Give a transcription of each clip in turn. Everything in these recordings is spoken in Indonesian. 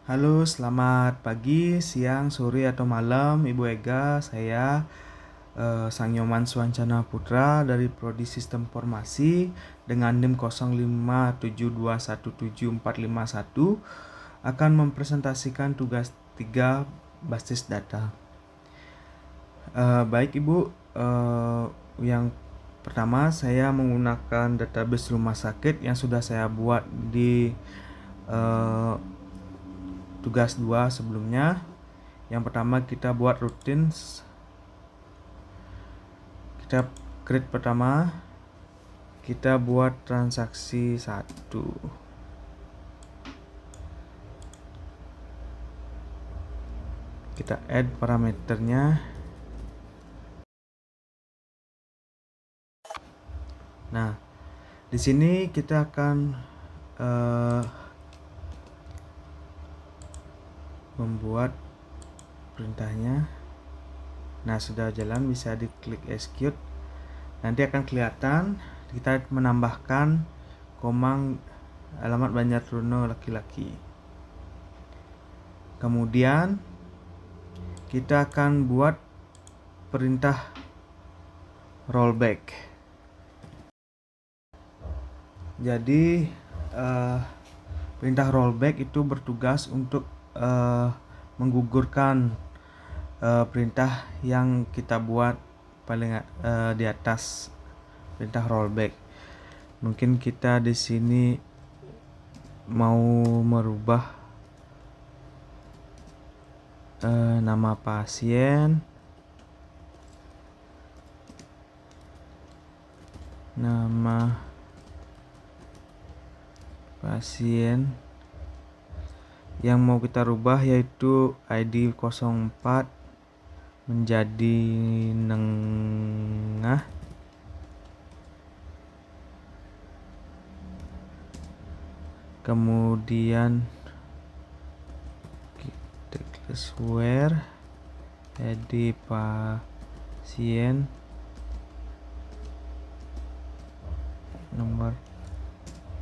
Halo, selamat pagi, siang, sore, atau malam, Ibu Ega. Saya Sang Nyoman Swancana Putra dari Prodi Sistem Informasi dengan NIM 0572174451 akan mempresentasikan tugas 3 basis data. Baik Ibu, yang pertama saya menggunakan database rumah sakit yang sudah saya buat di tugas 2 sebelumnya. Yang pertama kita buat rutin, kita create pertama, kita buat transaksi 1. Kita add parameternya. Nah, di sini kita akan membuat perintahnya. Nah, sudah jalan, bisa diklik execute. Nanti akan kelihatan kita menambahkan Komang alamat Banjartruno laki-laki. Kemudian kita akan buat perintah rollback. Jadi perintah rollback itu bertugas untuk menggugurkan perintah yang kita buat paling di atas, perintah rollback. Mungkin kita di sini mau merubah nama pasien, nama pasien yang mau kita rubah yaitu ID 04 menjadi nengah. Kemudian kita klik where ID pasien nomor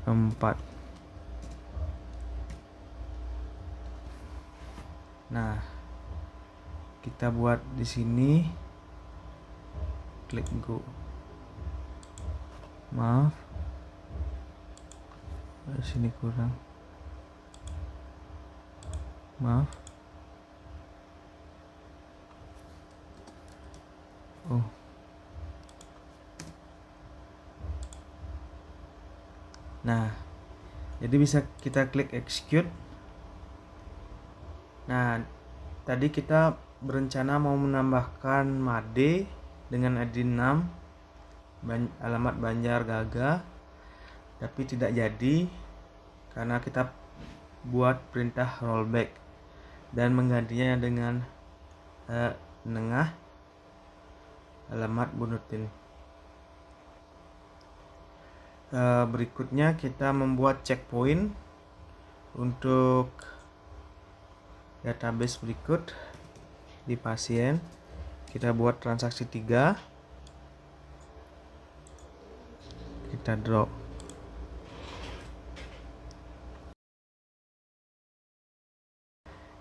4. Nah, kita buat di sini, klik go. Maaf, di sini kurang. Maaf. Oh. Nah, jadi bisa kita klik execute. Nah, tadi kita berencana mau menambahkan Made dengan ID 6 alamat Banjar Gaga, tapi tidak jadi karena kita buat perintah rollback dan menggantinya dengan nengah alamat Bunutin. Berikutnya kita membuat checkpoint untuk database berikut di pasien. Kita buat transaksi 3, kita drop.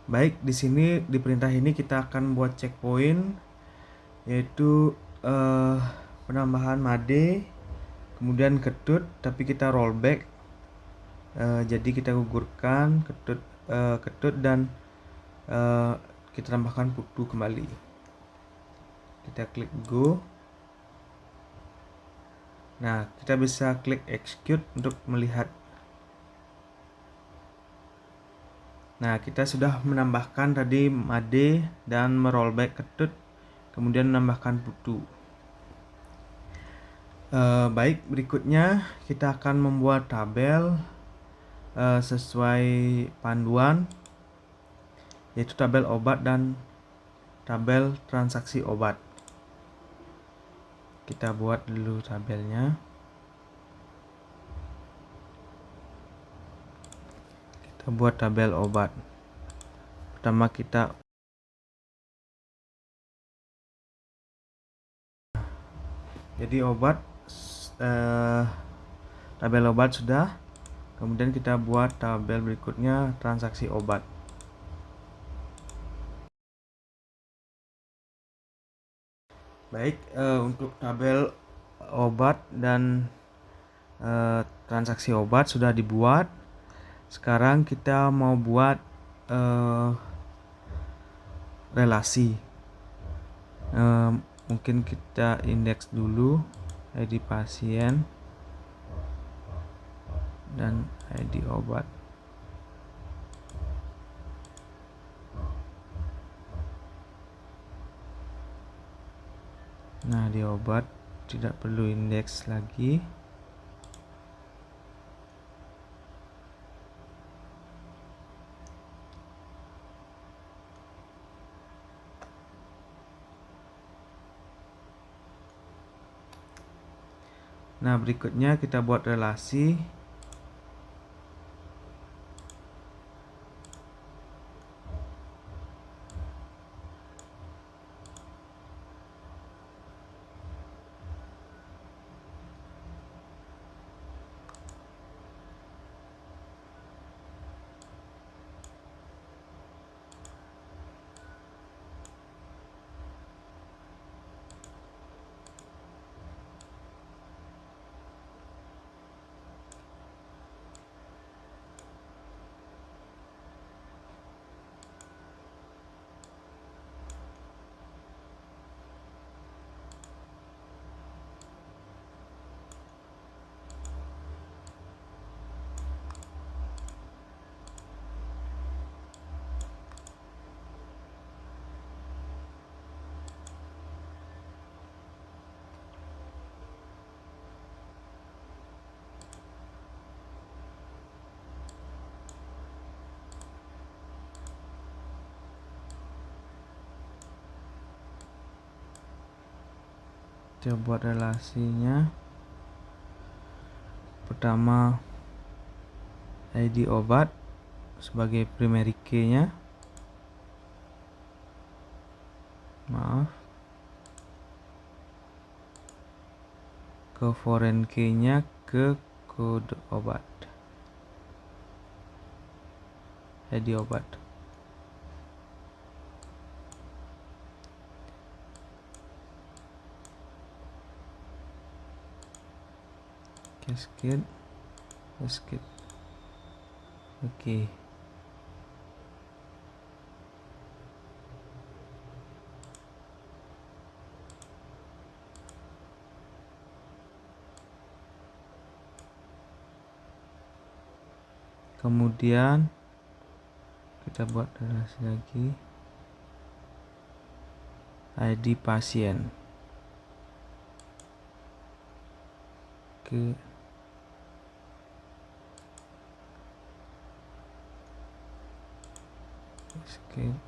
Baik, di sini di perintah ini kita akan buat checkpoint yaitu penambahan Made, kemudian ketut, tapi kita rollback. Jadi kita gugurkan ketut dan kita tambahkan putu kembali. Kita klik go. Nah, kita bisa klik execute untuk melihat. Nah, kita sudah menambahkan tadi Made dan merollback ketut, kemudian menambahkan putu. Baik, berikutnya kita akan membuat tabel sesuai panduan, yaitu tabel obat dan tabel transaksi obat. Kita buat dulu tabelnya. Kita buat tabel obat. Pertama kita jadi obat, tabel obat sudah. Kemudian kita buat tabel berikutnya transaksi obat. Baik, untuk tabel obat dan transaksi obat sudah dibuat. Sekarang kita mau buat relasi. Mungkin kita indeks dulu ID pasien dan ID obat. Nah, di obat tidak perlu indeks lagi. Nah, berikutnya kita buat relasi. Kita buat relasinya. Pertama, ID obat sebagai primary key-nya. Maaf. Ke foreign key-nya ke kode obat. ID obat. Cascade. Oke. Kemudian kita buat relasi lagi. ID pasien ke escape.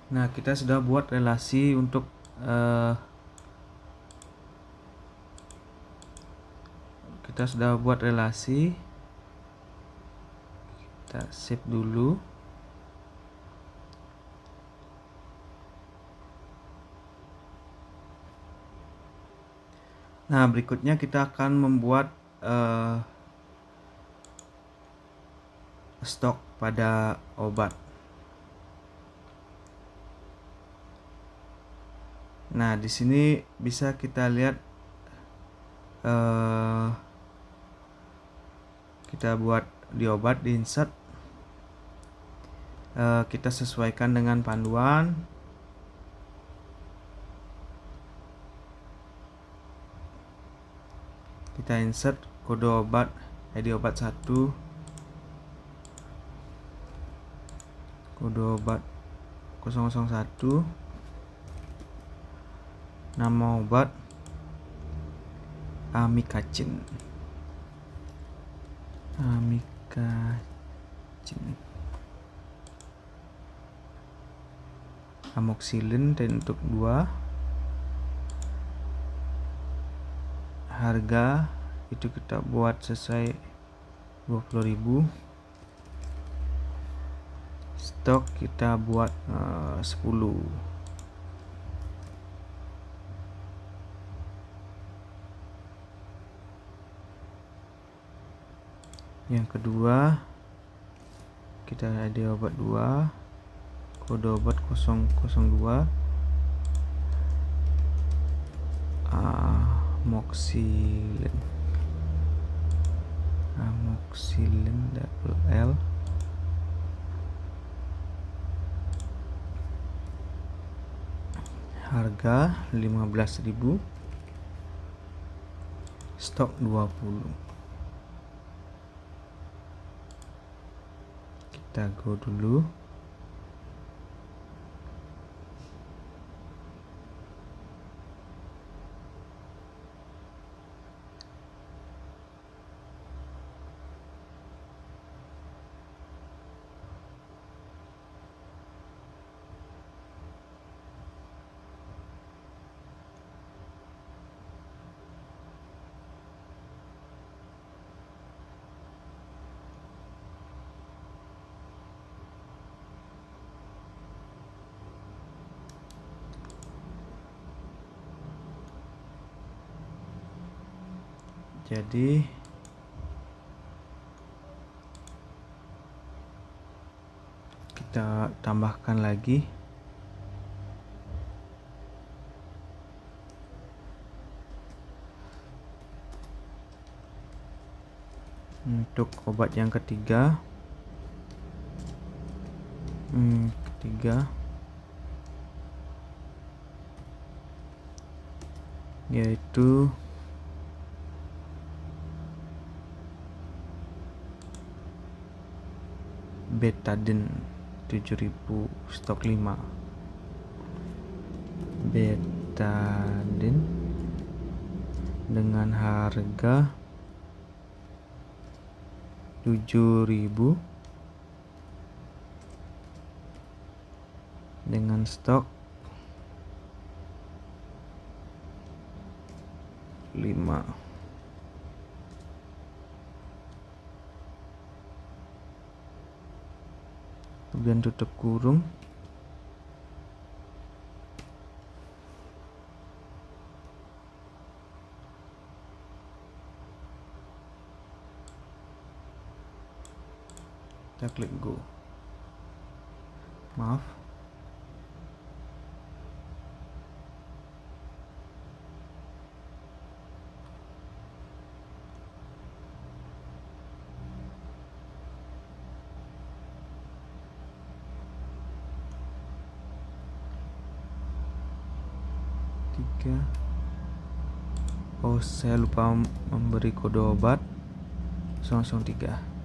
Nah, kita sudah buat relasi untuk kita save dulu. Nah, berikutnya kita akan membuat stok pada obat. Nah, di sini bisa kita lihat kita buat di obat, di insert. Kita sesuaikan dengan panduan. Kita insert kode obat, ID obat 1, kode obat 001, nama obat amikacin. Amoxicillin untuk 2. harga itu kita buat sesuai 20.000. Stok kita buat 10. Yang kedua, kita ada obat 2, kode obat 002, amoxicillin double L. Harga 15.000. Stok 20. Kita go dulu. Jadi kita tambahkan lagi untuk obat yang ketiga. Yaitu betadine 7.000, stok 5. Betadine dengan harga 7.000 dengan stok 5. Kemudian tutup kurung. Kita klik go. Maaf. Oh, saya lupa memberi kode obat 003.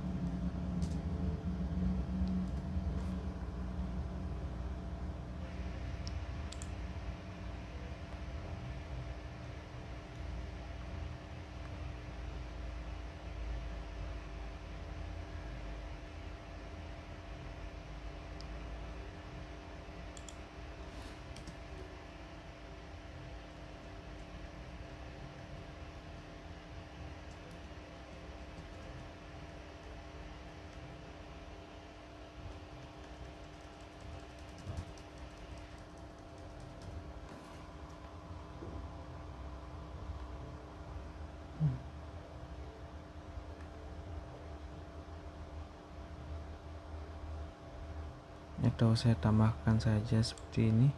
Atau saya tambahkan saja seperti ini.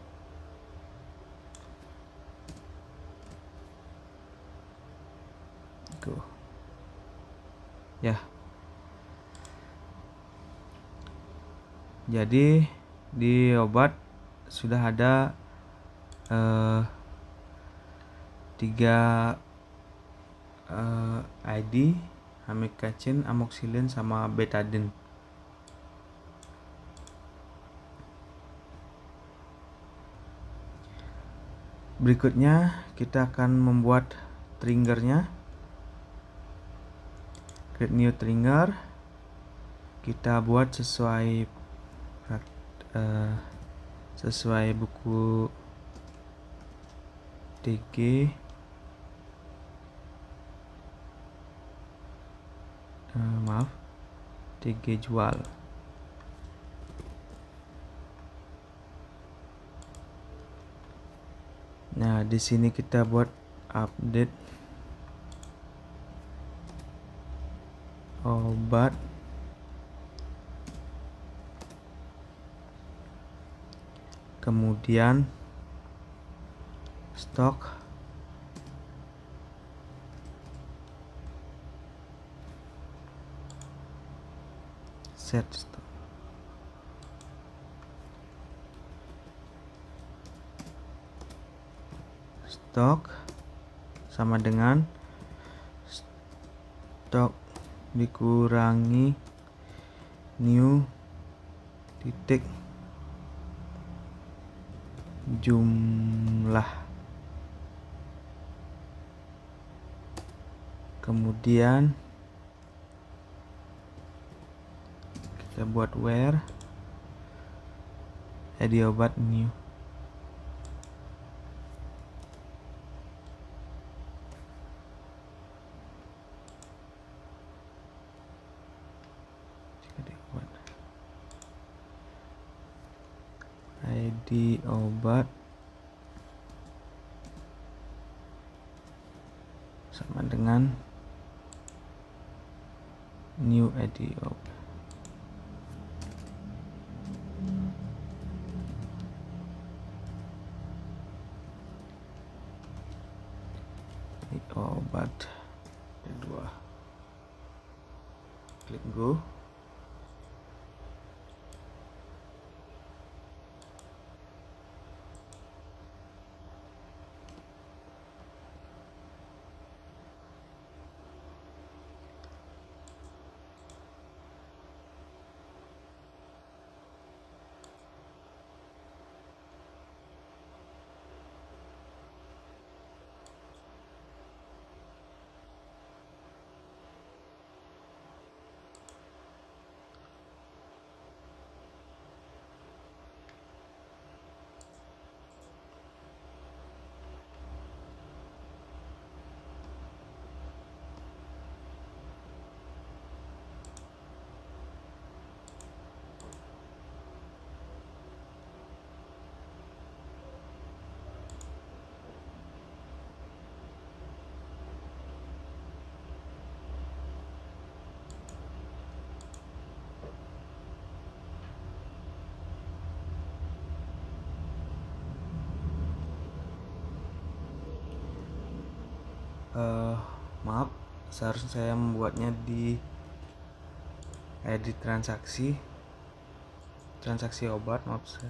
Go. Ya. Jadi di obat sudah ada 3 ID, amikacin, amoxicillin, sama betadine. Berikutnya kita akan membuat triggernya. Create new trigger. Kita buat sesuai buku TG TG jual. Nah, di sini kita buat update obat kemudian stok set stok sama dengan stok dikurangi new titik jumlah, kemudian kita buat where edi obat new. ID obat sama dengan new ID obat. Obat kedua, klik go. Maaf, seharusnya saya membuatnya di edit transaksi obat. Maaf saya.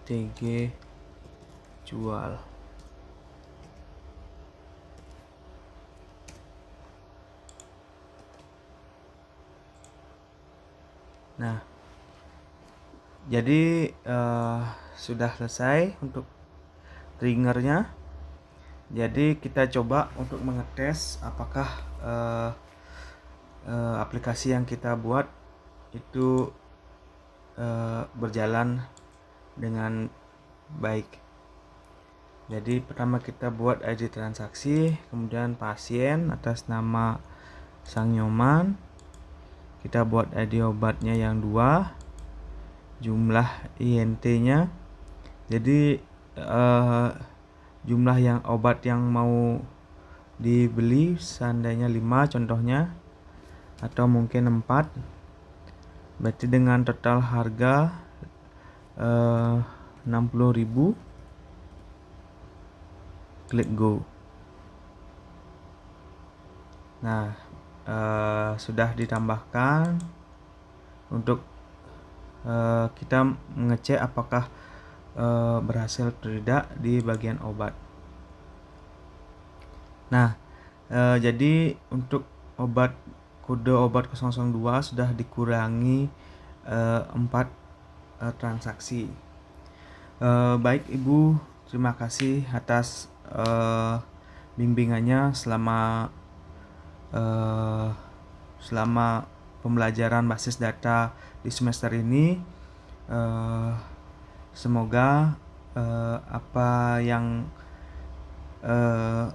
TG jual. Nah, jadi sudah selesai untuk triggernya. Jadi kita coba untuk mengetes apakah aplikasi yang kita buat itu berjalan dengan baik. Jadi pertama kita buat ID transaksi, kemudian pasien atas nama Sang Nyoman. Kita buat ID obatnya yang 2, jumlah INT-nya. Jadi jumlah yang obat yang mau dibeli seandainya 5 contohnya, atau mungkin 4. Berarti dengan total harga 60.000. Klik go. Nah, sudah ditambahkan untuk kita mengecek apakah berhasil atau tidak di bagian obat. Nah, jadi untuk obat kode obat 002 sudah dikurangi 4 transaksi. Baik Ibu, terima kasih atas bimbingannya selama pembelajaran basis data di semester ini. Semoga apa yang eh,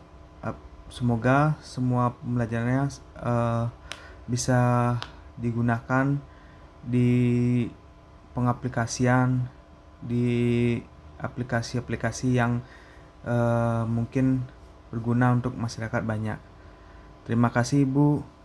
semoga semua pembelajarannya bisa digunakan di pengaplikasian di aplikasi-aplikasi yang mungkin berguna untuk masyarakat banyak. Terima kasih Ibu.